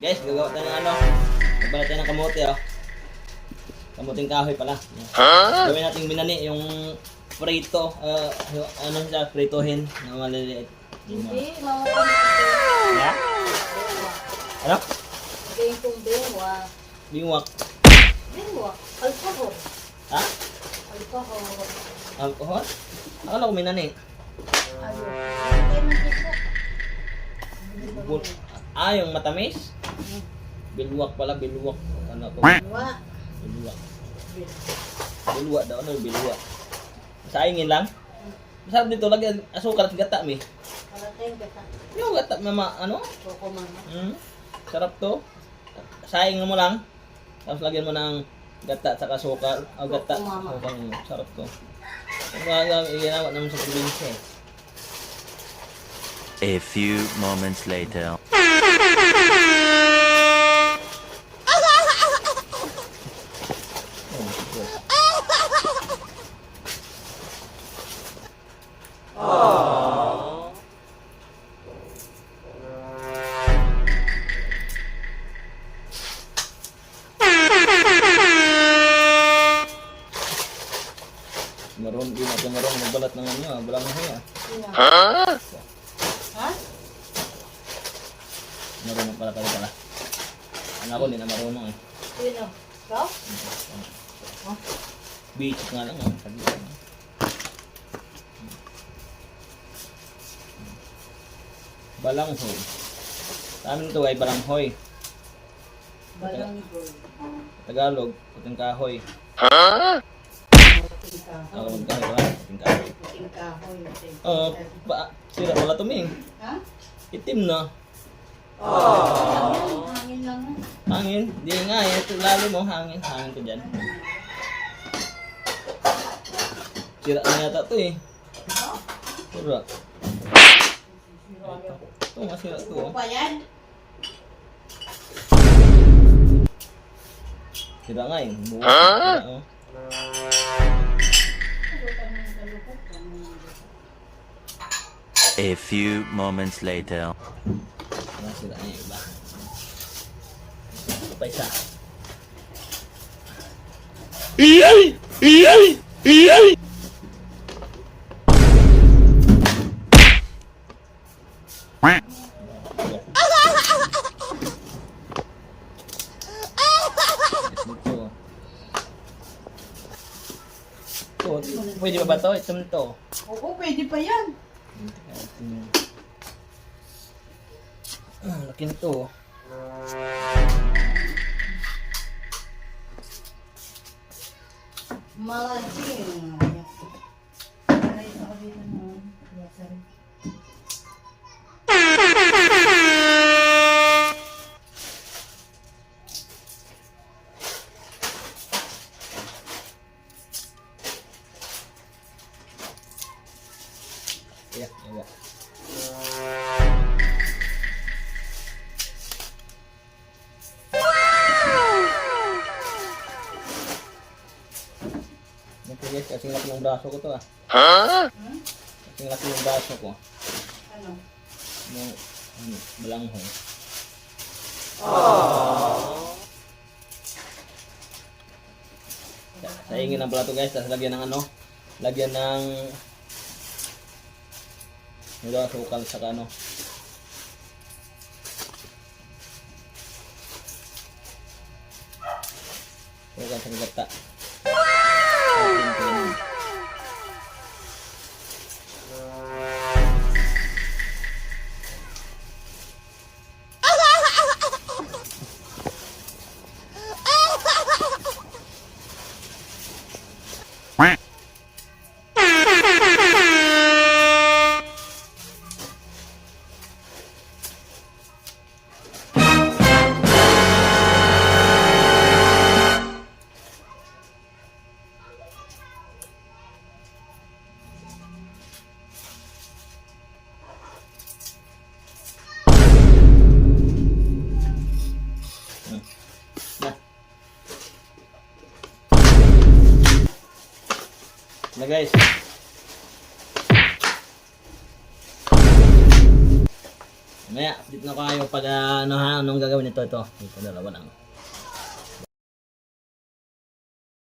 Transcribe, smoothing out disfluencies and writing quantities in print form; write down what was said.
Guys, gagawa tayo ng ano. Magbalat tayo ng kamote, oh. Kamuting kahoy pala. Gawin natin binani yung prito. Ano siya, pritohin na maliliit. Hindi, mga pamilya. Yeah? Ano? Gawin kong bewa. Biwak. Bewa. Alcohol. Ha? Alcohol. Alcohol? Akala ko minani. Ano? Kaya man Yung matamis? Bilwak pala, bilwak. Ano ko? bewa. Bilwak. Bilwak daw, ano yung bilwak? Saingin lang? Masarap dito, lagyan asukal at gata, mi. Palatay ka. Yung gata, mama, ano? Koko mama. Sarap to. Saing mo lang. Tapos lagyan mo ng gata at saka sukal. Gata. Sukal mo. Sarap to. Ginawa naman sa probinsya eh. A few moments later. Maroon din ako marunong magbalat ng ano, balang hiya. Ha? Marunong pala pala. Ano ako, hindi na marunong eh. Sino? Ikaw? Beach nga lang oh. Sabi ko. Balanghoy. Sa amin ito ay balanghoy. Balanggoy. Tagalog, puting kahoy. Puting Ako kahoy. magkahoy pala, puting kahoy. Puting kahoy. Sira pala tuming. Ha? Itim na. Hangin lang. Hangin. Di nga eh. Ito lalo mo hangin. Hangin ko dyan. Sira na yata ito eh. Sira. Ito nga sira ito oh. Pa yan? Sira nga eh. Sira oh. A few moments later. Sira na yung iba. Ito pa isa. Ito, pwede ba to? Ito to. Oo, pwede pa yan. Laki nito. Malaking. Ay, ako dito na. Yasan. Yeah, yeah. Ito guys, kasing laki yung braso ko to ah. Kasing laki yung braso ko. Ano? Yung balanghoy. Saingin ng pala to guys, tapos lagyan ng ano, lagyan ng sukal sa ano. Sukal sa gata. Na guys. Mamaya, update na kayo pag ano ha, anong gagawin nito ito. Ito dalawa lang.